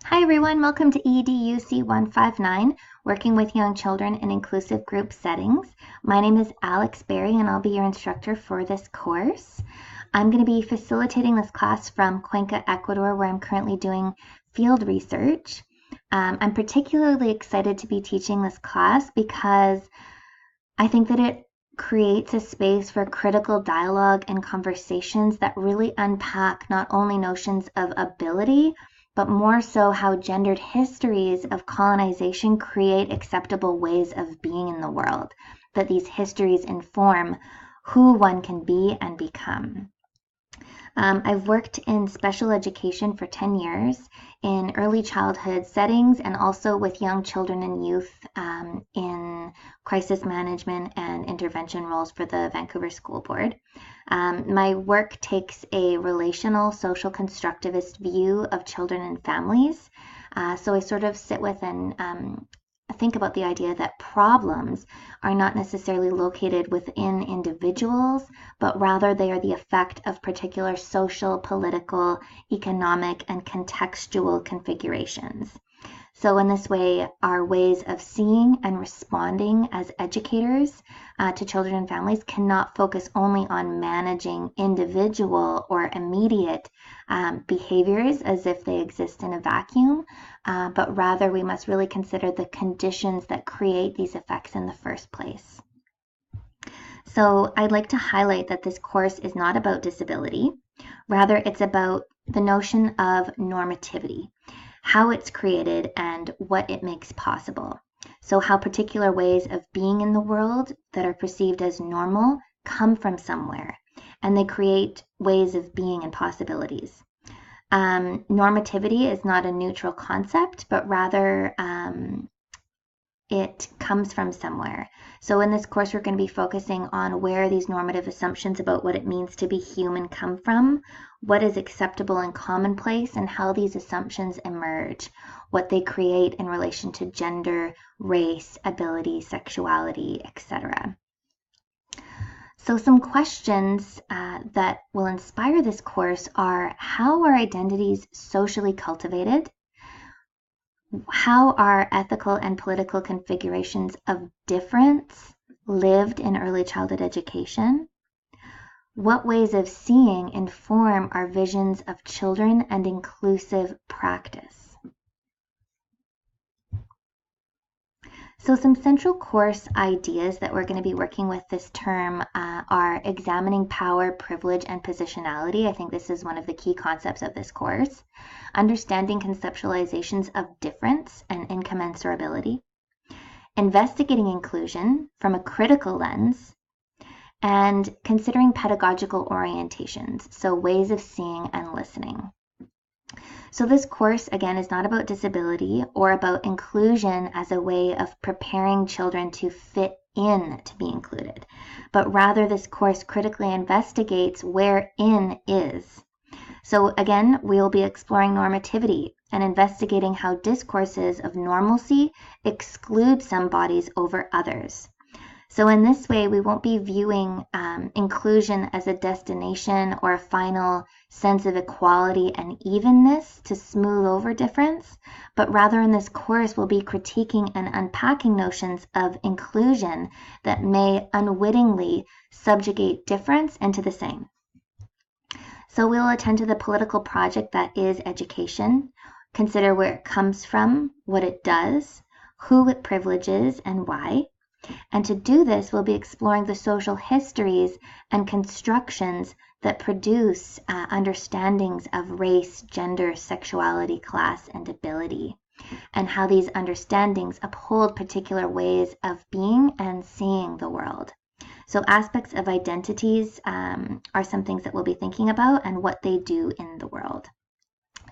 Hi everyone, welcome to EDUC 159, Working with Young Children in Inclusive Group Settings. My name is Alex Berry and I'll be your instructor for this course. I'm going to be facilitating this class from Cuenca, Ecuador, where I'm currently doing field research. I'm particularly excited to be teaching this class because I think that it creates a space for critical dialogue and conversations that really unpack not only notions of ability, but more so how gendered histories of colonization create acceptable ways of being in the world, that these histories inform who one can be and become. I've worked in special education for 10 years in early childhood settings and also with young children and youth in crisis management and intervention roles for the Vancouver School Board. My work takes a relational, social constructivist view of children and families. So I sort of sit with and think about the idea that problems are not necessarily located within individuals, but rather they are the effect of particular social, political, economic, and contextual configurations. So in this way, our ways of seeing and responding as educators to children and families cannot focus only on managing individual or immediate behaviors as if they exist in a vacuum, but rather we must really consider the conditions that create these effects in the first place. So I'd like to highlight that this course is not about disability. Rather, it's about the notion of normativity, how it's created and what it makes possible. So how particular ways of being in the world that are perceived as normal come from somewhere, and they create ways of being and possibilities. Normativity is not a neutral concept, but rather it comes from somewhere. So in this course, we're going to be focusing on where these normative assumptions about what it means to be human come from, what is acceptable and commonplace, and how these assumptions emerge, what they create in relation to gender, race, ability, sexuality, etc. So some questions that will inspire this course are: how are identities socially cultivated? How are ethical and political configurations of difference lived in early childhood education? What ways of seeing inform our visions of children and inclusive practice? So some central course ideas that we're going to be working with this term are examining power, privilege, and positionality. I think this is one of the key concepts of this course. Understanding conceptualizations of difference and incommensurability. Investigating inclusion from a critical lens. And considering pedagogical orientations, so ways of seeing and listening. So this course, again, is not about disability or about inclusion as a way of preparing children to fit in to be included, but rather this course critically investigates where in is. So again, we'll be exploring normativity and investigating how discourses of normalcy exclude some bodies over others. So in this way, we won't be viewing inclusion as a destination or a final sense of equality and evenness to smooth over difference, but rather in this course, we'll be critiquing and unpacking notions of inclusion that may unwittingly subjugate difference into the same. So we'll attend to the political project that is education, consider where it comes from, what it does, who it privileges, and why. And to do this, we'll be exploring the social histories and constructions that produce understandings of race, gender, sexuality, class, and ability, and how these understandings uphold particular ways of being and seeing the world. So aspects of identities are some things that we'll be thinking about and what they do in the world.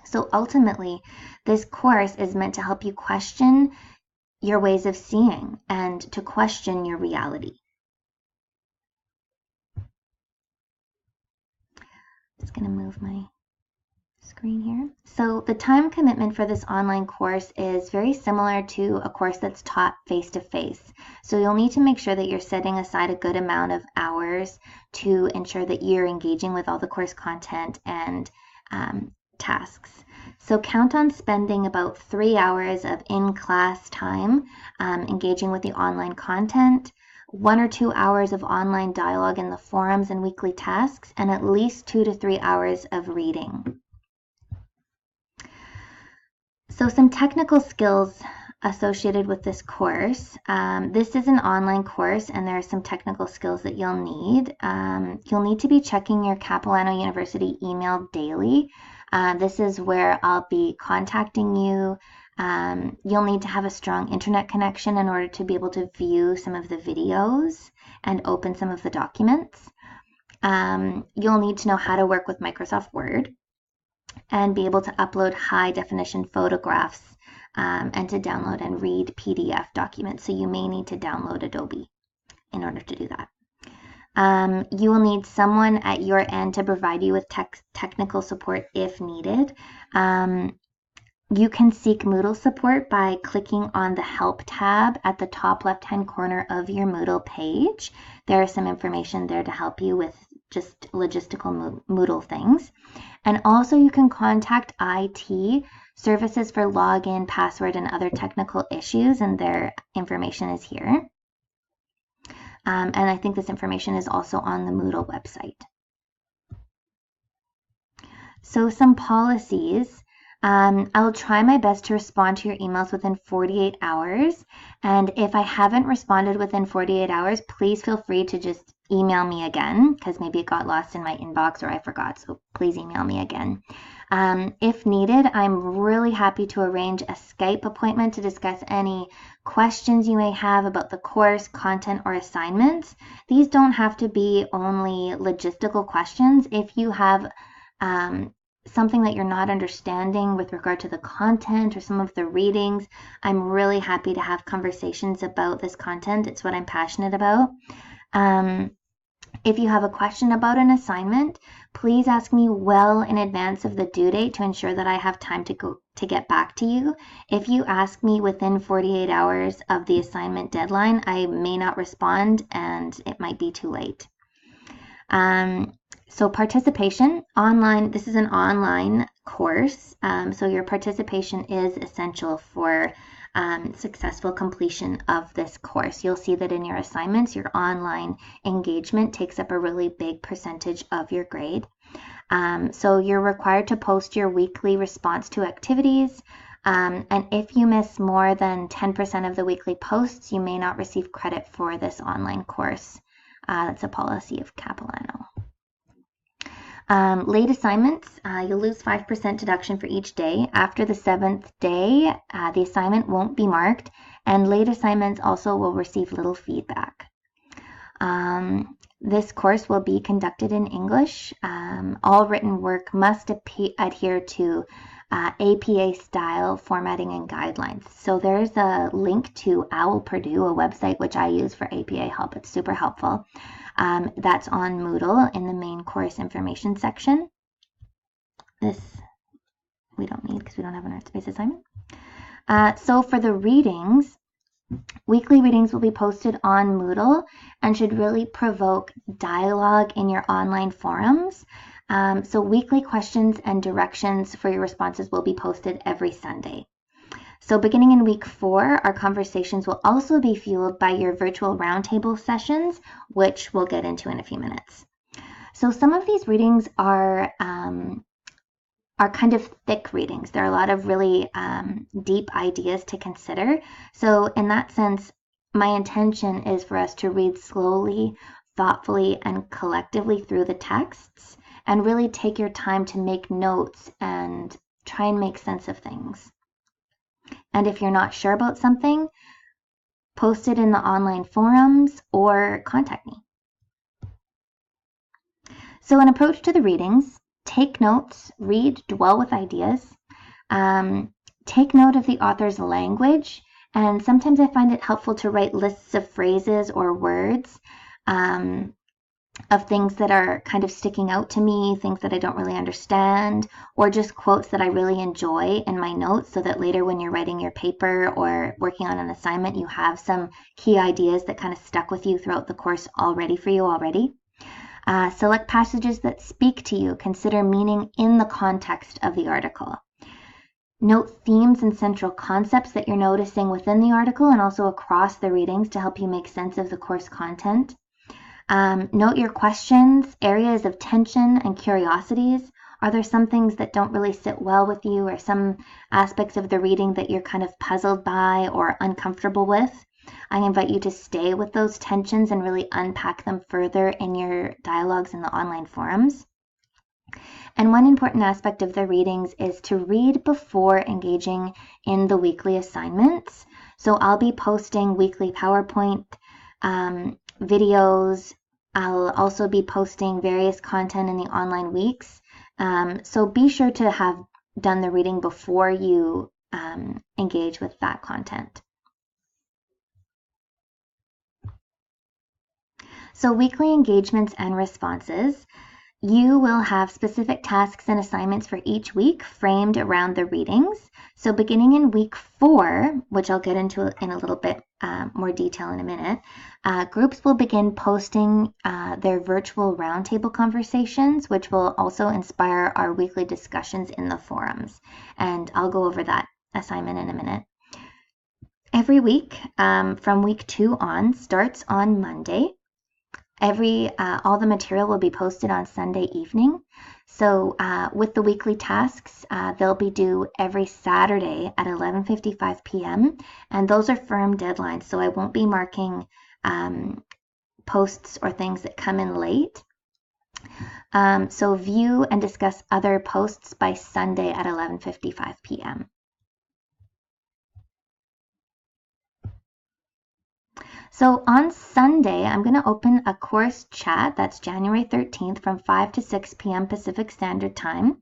So ultimately, this course is meant to help you question your ways of seeing and to question your reality. Just going to move my screen here. So the time commitment for this online course is very similar to a course that's taught face-to-face. So you'll need to make sure that you're setting aside a good amount of hours to ensure that you're engaging with all the course content and tasks. So count on spending about 3 hours of in-class time engaging with the online content, 1 or 2 hours of online dialogue in the forums and weekly tasks, and at least 2 to 3 hours of reading. So some technical skills associated with this course. This is an online course and there are some technical skills that you'll need. You'll need to be checking your Capilano University email daily. This is where I'll be contacting you. You'll need to have a strong internet connection in order to be able to view some of the videos and open some of the documents. You'll need to know how to work with Microsoft Word and be able to upload high definition photographs and to download and read PDF documents. So you may need to download Adobe in order to do that. You will need someone at your end to provide you with technical support if needed. You can seek Moodle support by clicking on the Help tab at the top left-hand corner of your Moodle page. There is some information there to help you with just logistical Moodle things. And also you can contact IT services for login, password, and other technical issues, and their information is here. And I think this information is also on the Moodle website. So some policies. I'll try my best to respond to your emails within 48 hours. And if I haven't responded within 48 hours, please feel free to just email me again, because maybe it got lost in my inbox or I forgot. So please email me again. If needed, I'm really happy to arrange a Skype appointment to discuss any questions you may have about the course, content, or assignments. These don't have to be only logistical questions. If you have something that you're not understanding with regard to the content or some of the readings, I'm really happy to have conversations about this content. It's what I'm passionate about. If you have a question about an assignment, please ask me well in advance of the due date to ensure that I have time to get back to you. If you ask me within 48 hours of the assignment deadline, I may not respond and it might be too late. So participation online, this is an online course, so your participation is essential for successful completion of this course. You'll see that in your assignments, your online engagement takes up a really big percentage of your grade. So you're required to post your weekly response to activities, and if you miss more than 10% of the weekly posts, you may not receive credit for this online course. That's a policy of Capilano. Late assignments, you'll lose 5% deduction for each day. After the 7th day, the assignment won't be marked, and late assignments also will receive little feedback. This course will be conducted in English. All written work must adhere to APA style formatting and guidelines. So there's a link to OWL Purdue, a website which I use for APA help. It's super helpful. That's on Moodle in the main course information section. This we don't need because we don't have an art space assignment. So for the readings, weekly readings will be posted on Moodle and should really provoke dialogue in your online forums. So weekly questions and directions for your responses will be posted every Sunday. So beginning in week 4, our conversations will also be fueled by your virtual roundtable sessions, which we'll get into in a few minutes. So some of these readings are kind of thick readings. There are a lot of really deep ideas to consider. So in that sense, my intention is for us to read slowly, thoughtfully, and collectively through the texts, and really take your time to make notes and try and make sense of things. And if you're not sure about something, post it in the online forums or contact me. So an approach to the readings: take notes, read, dwell with ideas, take note of the author's language, and sometimes I find it helpful to write lists of phrases or words of things that are kind of sticking out to me, things that I don't really understand, or just quotes that I really enjoy in my notes, so that later when you're writing your paper or working on an assignment, you have some key ideas that kind of stuck with you throughout the course already. Select passages that speak to you. Consider meaning in the context of the article. Note themes and central concepts that you're noticing within the article and also across the readings to help you make sense of the course content. Note your questions, areas of tension and curiosities. Are there some things that don't really sit well with you, or some aspects of the reading that you're kind of puzzled by or uncomfortable with? I invite you to stay with those tensions and really unpack them further in your dialogues in the online forums. And one important aspect of the readings is to read before engaging in the weekly assignments. So I'll be posting weekly PowerPoint videos. I'll also be posting various content in the online weeks. So be sure to have done the reading before you engage with that content. So weekly engagements and responses. You will have specific tasks and assignments for each week framed around the readings. So beginning in week 4, which I'll get into in a little bit more detail in a minute, groups will begin posting their virtual roundtable conversations, which will also inspire our weekly discussions in the forums. And I'll go over that assignment in a minute. Every week from week 2 on starts on Monday. All the material will be posted on Sunday evening. So with the weekly tasks, they'll be due every Saturday at 11:55 p.m. and those are firm deadlines, so I won't be marking posts or things that come in late. So view and discuss other posts by Sunday at 11:55 p.m. So on Sunday, I'm going to open a course chat. That's January 13th from 5 to 6 p.m. Pacific Standard Time.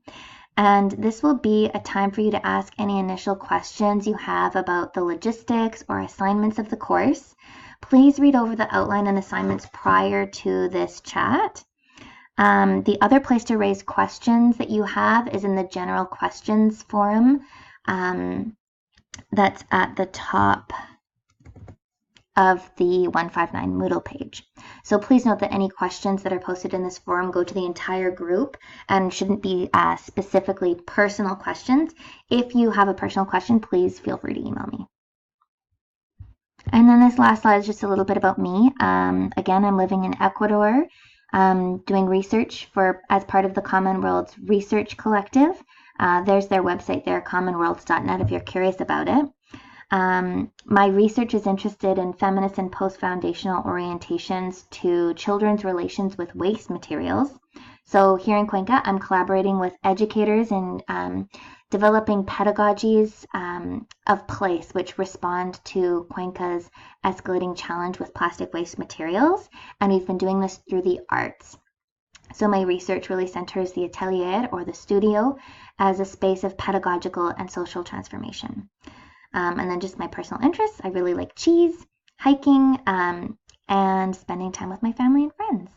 And this will be a time for you to ask any initial questions you have about the logistics or assignments of the course. Please read over the outline and assignments prior to this chat. The other place to raise questions that you have is in the general questions forum. That's at the top of the 159 Moodle page. So please note that any questions that are posted in this forum go to the entire group and shouldn't be specifically personal questions. If you have a personal question, please feel free to email me. And then this last slide is just a little bit about me. Again, I'm living in Ecuador, doing research as part of the Common Worlds Research Collective. There's their website there, commonworlds.net, if you're curious about it. My research is interested in feminist and post-foundational orientations to children's relations with waste materials. So here in Cuenca, I'm collaborating with educators in developing pedagogies of place which respond to Cuenca's escalating challenge with plastic waste materials. And we've been doing this through the arts. So my research really centers the atelier or the studio as a space of pedagogical and social transformation. And then just my personal interests, I really like cheese, hiking, and spending time with my family and friends.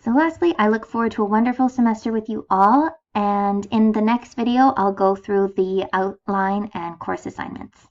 So lastly, I look forward to a wonderful semester with you all, and in the next video, I'll go through the outline and course assignments.